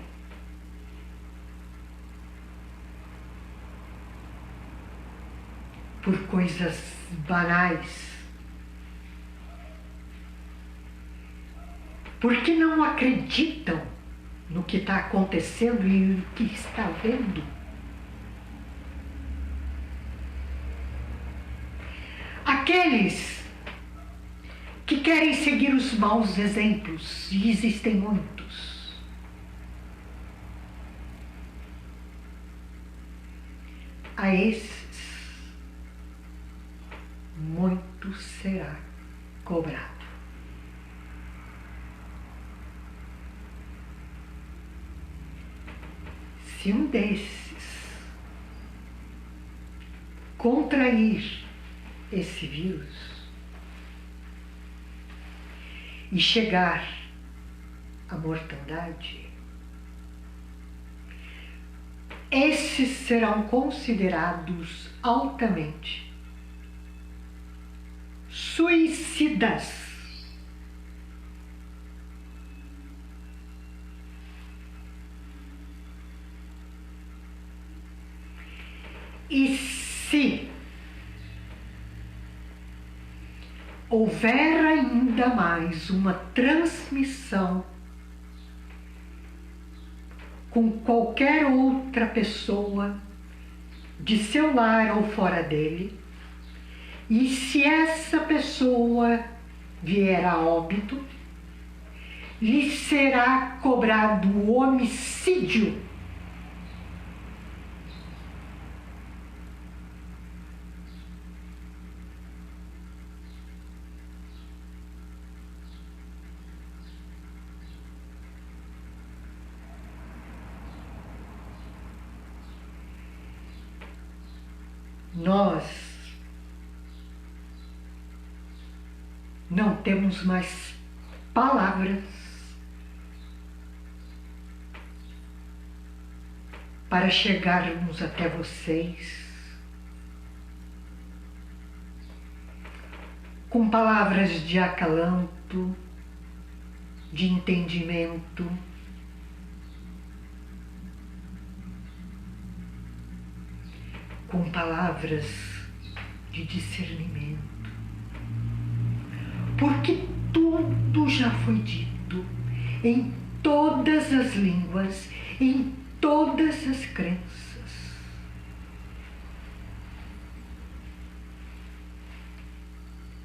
[SPEAKER 2] por coisas banais, porque não acreditam no que está acontecendo e no que está vendo. Aqueles que querem seguir os maus exemplos, e existem muitos, a esses muito será cobrado. Se um desses contrair esse vírus e chegar à mortandade, esses serão considerados altamente suicidas. E se houver ainda mais uma transmissão com qualquer outra pessoa de seu lar ou fora dele, e se essa pessoa vier a óbito, lhe será cobrado o homicídio. Nós não temos mais palavras para chegarmos até vocês com palavras de acalanto, de entendimento, com palavras de discernimento, porque tudo já foi dito em todas as línguas, em todas as crenças.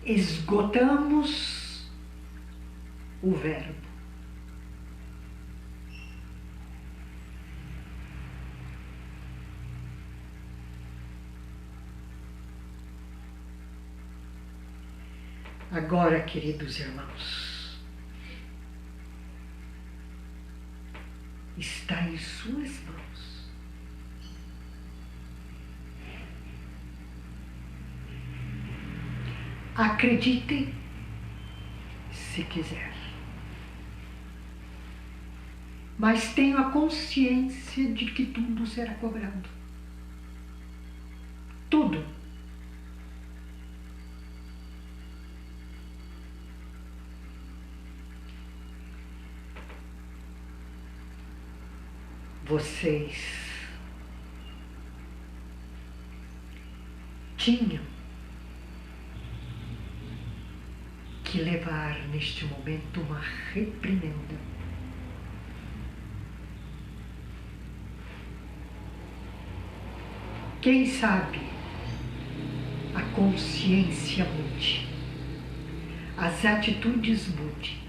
[SPEAKER 2] Esgotamos o verbo. Agora, queridos irmãos, está em suas mãos. Acreditem se quiser, mas tenham a consciência de que tudo será cobrado. Tudo. Vocês tinham que levar neste momento uma reprimenda. Quem sabe a consciência mude, as atitudes mudem.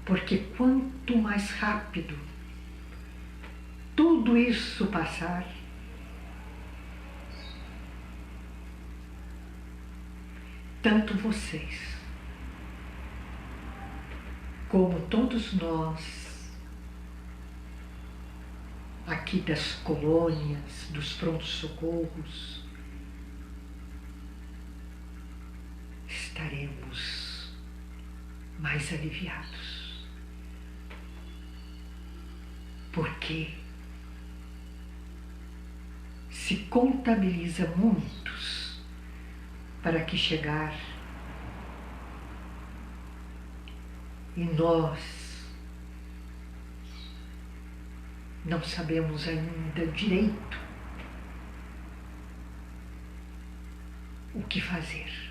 [SPEAKER 2] Porque quanto mais rápido tudo isso passar, tanto vocês como todos nós aqui das colônias, dos prontos-socorros, estaremos mais aliviados. Porque se contabiliza muitos para que chegar e nós não sabemos ainda direito o que fazer.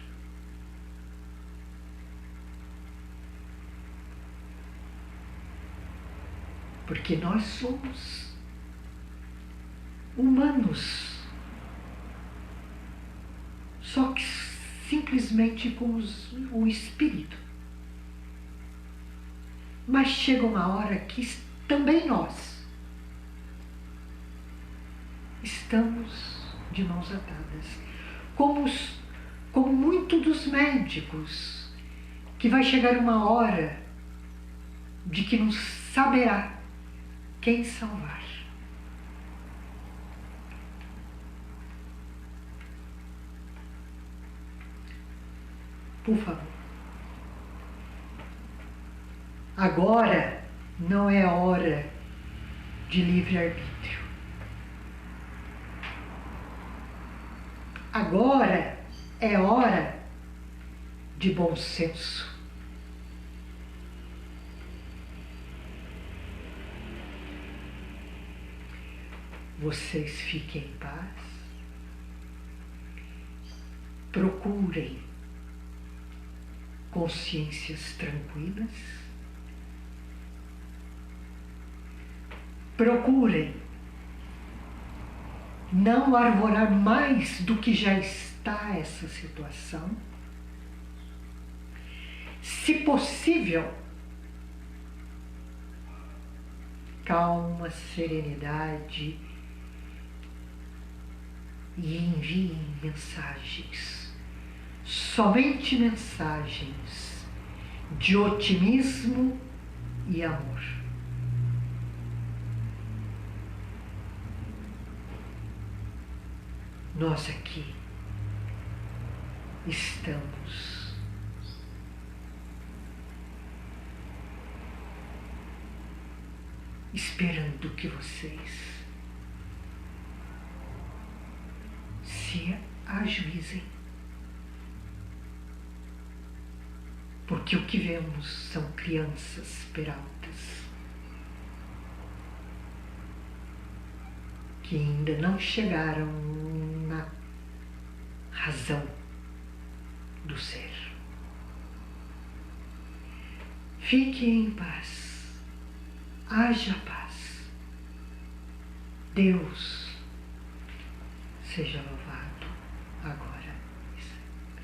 [SPEAKER 2] Porque nós somos humanos, só que simplesmente com o espírito. Mas chega uma hora que também nós estamos de mãos atadas, como muitos dos médicos, que vai chegar uma hora de que não saberá quem salvar. Por favor. Agora não é hora de livre-arbítrio. Agora é hora de bom senso. Vocês fiquem em paz, procurem consciências tranquilas, procurem não arvorar mais do que já está essa situação. Se possível, calma, serenidade, e enviem mensagens, somente mensagens de otimismo e amor. Nós aqui estamos esperando que vocês se ajuizem, porque o que vemos são crianças peraltas que ainda não chegaram na razão do ser. Fique em paz. Haja paz. Deus seja louvado agora e sempre.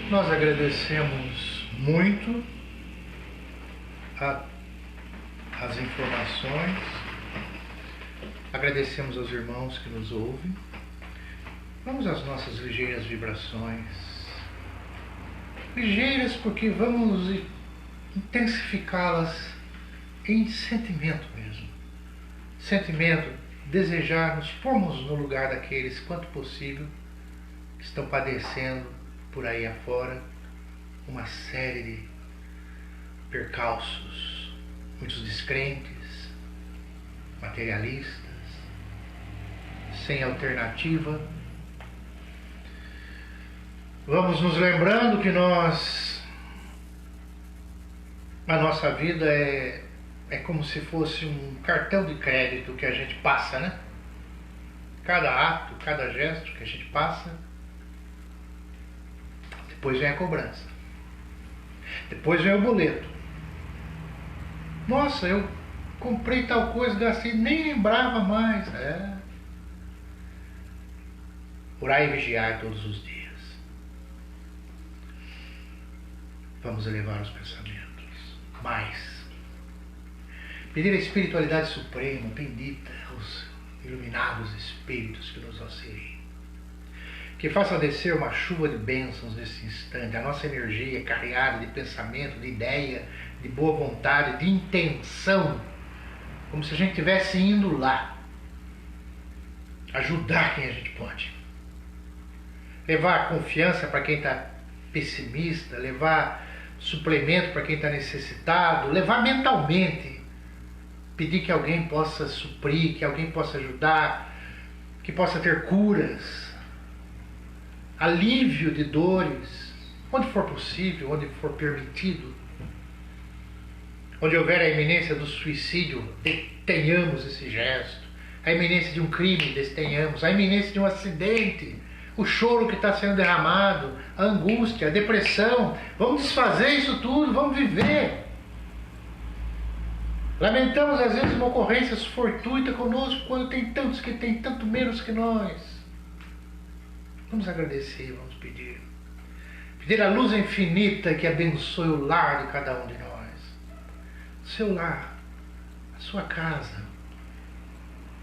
[SPEAKER 1] Nós agradecemos muito as informações, agradecemos aos irmãos que nos ouvem. Vamos às nossas ligeiras vibrações. Ligeiras porque vamos intensificá-las em sentimento mesmo. Sentimento, desejar nos pormos no lugar daqueles, quanto possível, que estão padecendo por aí afora uma série de percalços, muitos descrentes, materialistas, sem alternativa. Vamos nos lembrando que a nossa vida é como se fosse um cartão de crédito que a gente passa, né? Cada ato, cada gesto que a gente passa, depois vem a cobrança. Depois vem o boleto. Nossa, eu comprei tal coisa, gastei, nem lembrava mais. Orar e vigiar todos os dias. Vamos elevar os pensamentos. Mais. Pedir a espiritualidade suprema, bendita, aos iluminados espíritos que nos auxiliem. Que faça descer uma chuva de bênçãos nesse instante. A nossa energia carregada de pensamento, de ideia, de boa vontade, de intenção. Como se a gente estivesse indo lá. Ajudar quem a gente pode. Levar confiança para quem está pessimista. Levar suplemento para quem está necessitado. Levar mentalmente. Pedir que alguém possa suprir, que alguém possa ajudar. Que possa ter curas. Alívio de dores, onde for possível, onde for permitido. Onde houver a iminência do suicídio, detenhamos esse gesto. A iminência de um crime, detenhamos. A iminência de um acidente, o choro que está sendo derramado, a angústia, a depressão. Vamos desfazer isso tudo, vamos viver. Lamentamos às vezes uma ocorrência fortuita conosco, quando tem tantos que têm tanto menos que nós. Vamos agradecer, vamos pedir. Pedir a luz infinita que abençoe o lar de cada um de nós. O seu lar, a sua casa.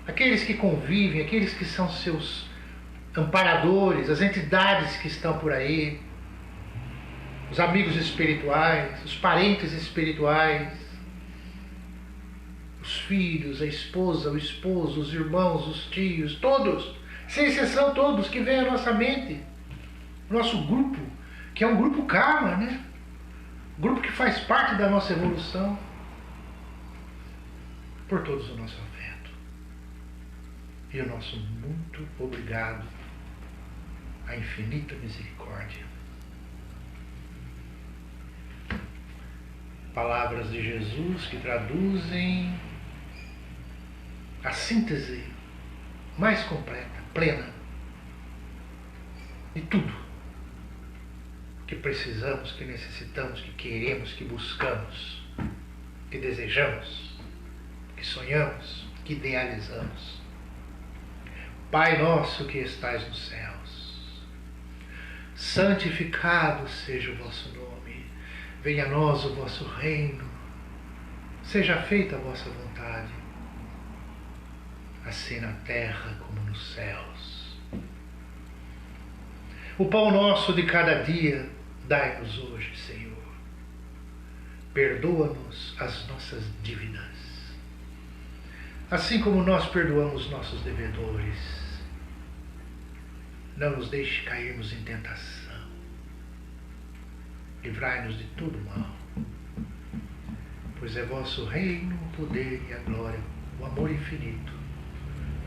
[SPEAKER 1] Aqueles que convivem, aqueles que são seus amparadores, as entidades que estão por aí. Os amigos espirituais, os parentes espirituais. Os filhos, a esposa, o esposo, os irmãos, os tios, todos. Sem exceção todos que vêm à nossa mente. Nosso grupo, que é um grupo karma, né? Grupo que faz parte da nossa evolução. Por todos o nosso afeto. E o nosso muito obrigado à infinita misericórdia. Palavras de Jesus que traduzem a síntese mais completa, plena, de tudo que precisamos, que necessitamos, que queremos, que buscamos, que desejamos, que sonhamos, que idealizamos. Pai nosso que estais nos céus, santificado seja o vosso nome, venha a nós o vosso reino, seja feita a vossa vontade, assim na terra como nos céus. O pão nosso de cada dia, dai-nos hoje, Senhor. Perdoa-nos as nossas dívidas, assim como nós perdoamos nossos devedores. Não nos deixe cairmos em tentação. Livrai-nos de todo mal. Pois é vosso reino, o poder e a glória, o amor infinito,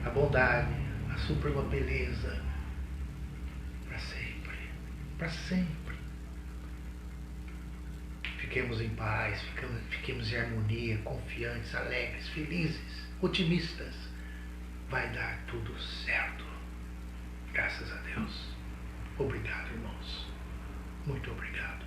[SPEAKER 1] a bondade, a suprema beleza, para sempre, para sempre. Fiquemos em paz, fiquemos em harmonia, confiantes, alegres, felizes, otimistas. Vai dar tudo certo. Graças a Deus. Obrigado, irmãos. Muito obrigado.